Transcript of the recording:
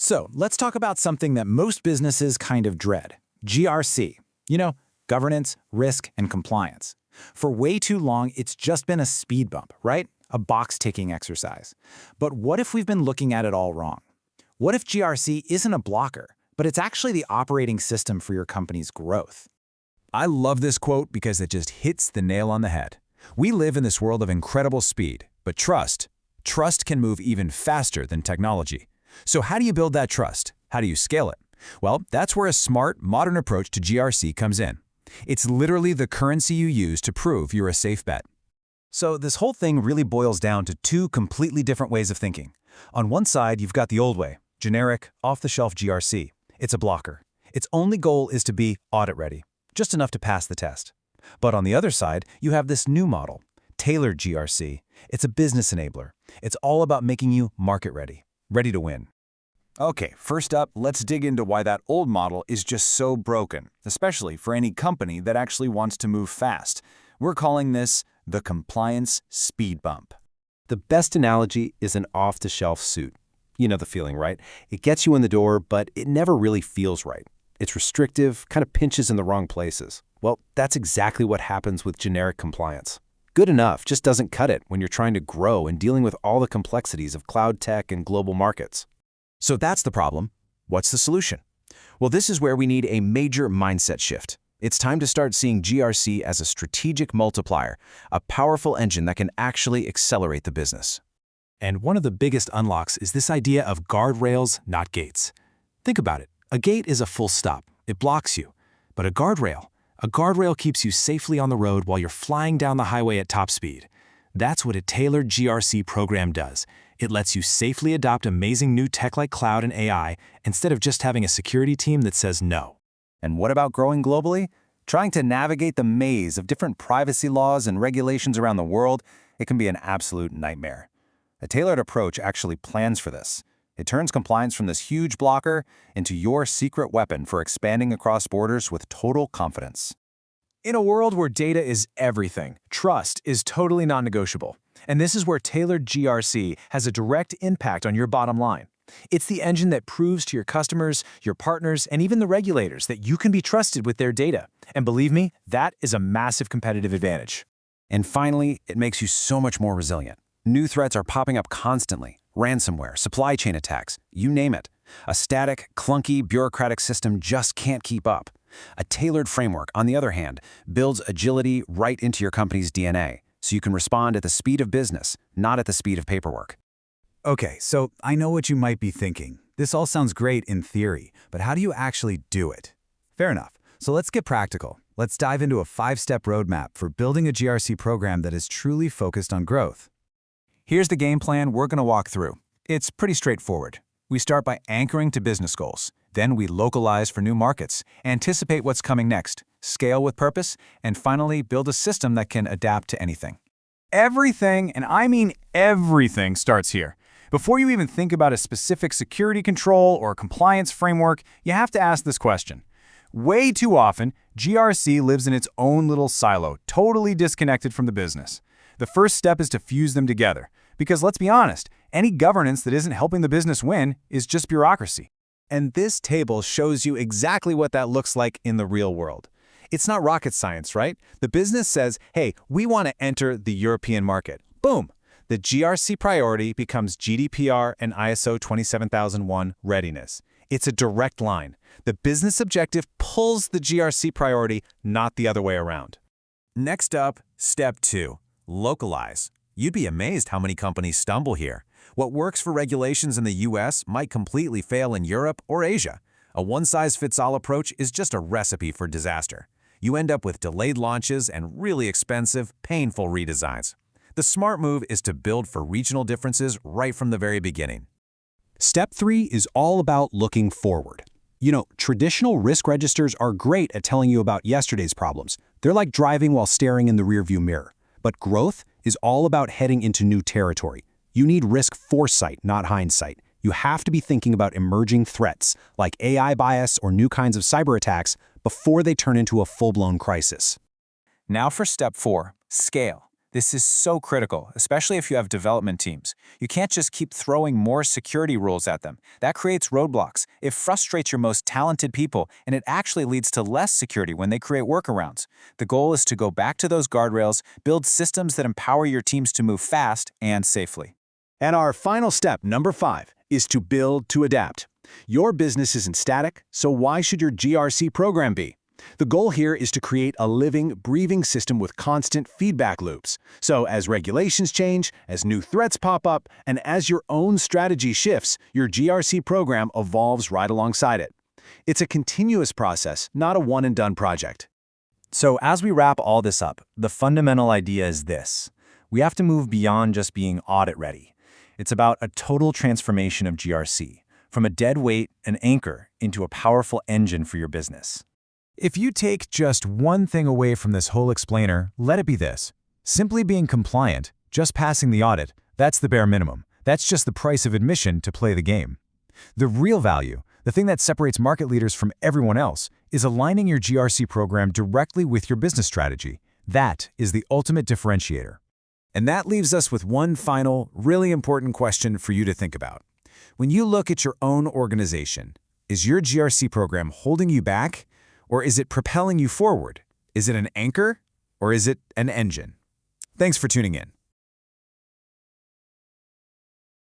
So let's talk about something that most businesses kind of dread, GRC. You know, governance, risk, and compliance. For way too long, it's just been a speed bump, right? A box-ticking exercise. But what if we've been looking at it all wrong? What if GRC isn't a blocker, but it's actually the operating system for your company's growth? I love this quote because it just hits the nail on the head. We live in this world of incredible speed, but trust can move even faster than technology. So how do you build that trust? How do you scale it? Well, that's where a smart, modern approach to GRC comes in. It's literally the currency you use to prove you're a safe bet. So this whole thing really boils down to two completely different ways of thinking. On one side, you've got the old way, generic, off-the-shelf GRC. It's a blocker. Its only goal is to be audit-ready, just enough to pass the test. But on the other side, you have this new model, tailored GRC. It's a business enabler. It's all about making you market-ready, ready to win. Okay, first up, let's dig into why that old model is just so broken, especially for any company that actually wants to move fast. We're calling this the compliance speed bump. The best analogy is an off-the-shelf suit. You know the feeling, right? It gets you in the door, but it never really feels right. It's restrictive, kind of pinches in the wrong places. Well, that's exactly what happens with generic compliance. Good enough just doesn't cut it when you're trying to grow and dealing with all the complexities of cloud tech and global markets. So that's the problem. What's the solution? Well, this is where we need a major mindset shift. It's time to start seeing GRC as a strategic multiplier, a powerful engine that can actually accelerate the business. And one of the biggest unlocks is this idea of guardrails, not gates. Think about it. A gate is a full stop. It blocks you. But a guardrail keeps you safely on the road while you're flying down the highway at top speed. That's what a tailored GRC program does. It lets you safely adopt amazing new tech like cloud and AI instead of just having a security team that says no. And what about growing globally? Trying to navigate the maze of different privacy laws and regulations around the world, it can be an absolute nightmare. A tailored approach actually plans for this. It turns compliance from this huge blocker into your secret weapon for expanding across borders with total confidence. In a world where data is everything, trust is totally non-negotiable. And this is where tailored GRC has a direct impact on your bottom line. It's the engine that proves to your customers, your partners, and even the regulators that you can be trusted with their data. And believe me, that is a massive competitive advantage. And finally, it makes you so much more resilient. New threats are popping up constantly. Ransomware, supply chain attacks, you name it. A static, clunky, bureaucratic system just can't keep up. A tailored framework, on the other hand, builds agility right into your company's DNA, so you can respond at the speed of business, not at the speed of paperwork. Okay, so I know what you might be thinking. This all sounds great in theory, but how do you actually do it? Fair enough. So let's get practical. Let's dive into a 5-step roadmap for building a GRC program that is truly focused on growth. Here's the game plan we're going to walk through. It's pretty straightforward. We start by anchoring to business goals. Then we localize for new markets, anticipate what's coming next, scale with purpose, and finally build a system that can adapt to anything. Everything, and I mean everything, starts here. Before you even think about a specific security control or compliance framework, you have to ask this question. Way too often, GRC lives in its own little silo, totally disconnected from the business. The first step is to fuse them together. Because let's be honest, any governance that isn't helping the business win is just bureaucracy. And this table shows you exactly what that looks like in the real world. It's not rocket science, right? The business says, hey, we want to enter the European market. Boom! The GRC priority becomes GDPR and ISO 27001 readiness. It's a direct line. The business objective pulls the GRC priority, not the other way around. Next up, step 2, localize. You'd be amazed how many companies stumble here. What works for regulations in the US might completely fail in Europe or Asia. A one-size-fits-all approach is just a recipe for disaster. You end up with delayed launches and really expensive, painful redesigns. The smart move is to build for regional differences right from the very beginning. Step 3 is all about looking forward. You know, traditional risk registers are great at telling you about yesterday's problems. They're like driving while staring in the rearview mirror. But growth is all about heading into new territory. You need risk foresight, not hindsight. You have to be thinking about emerging threats, like AI bias or new kinds of cyber attacks, before they turn into a full-blown crisis. Now for step 4, scale. This is so critical, especially if you have development teams. You can't just keep throwing more security rules at them. That creates roadblocks. It frustrates your most talented people, and it actually leads to less security when they create workarounds. The goal is to go back to those guardrails, build systems that empower your teams to move fast and safely. And our final step, number 5, is to build to adapt. Your business isn't static, so why should your GRC program be? The goal here is to create a living, breathing system with constant feedback loops. So as regulations change, as new threats pop up, and as your own strategy shifts, your GRC program evolves right alongside it. It's a continuous process, not a one-and-done project. So as we wrap all this up, the fundamental idea is this. We have to move beyond just being audit-ready. It's about a total transformation of GRC, from a dead weight, an anchor, into a powerful engine for your business. If you take just one thing away from this whole explainer, let it be this. Simply being compliant, just passing the audit, that's the bare minimum. That's just the price of admission to play the game. The real value, the thing that separates market leaders from everyone else, is aligning your GRC program directly with your business strategy. That is the ultimate differentiator. And that leaves us with one final, really important question for you to think about. When you look at your own organization, is your GRC program holding you back? Or is it propelling you forward? Is it an anchor? Or is it an engine? Thanks for tuning in.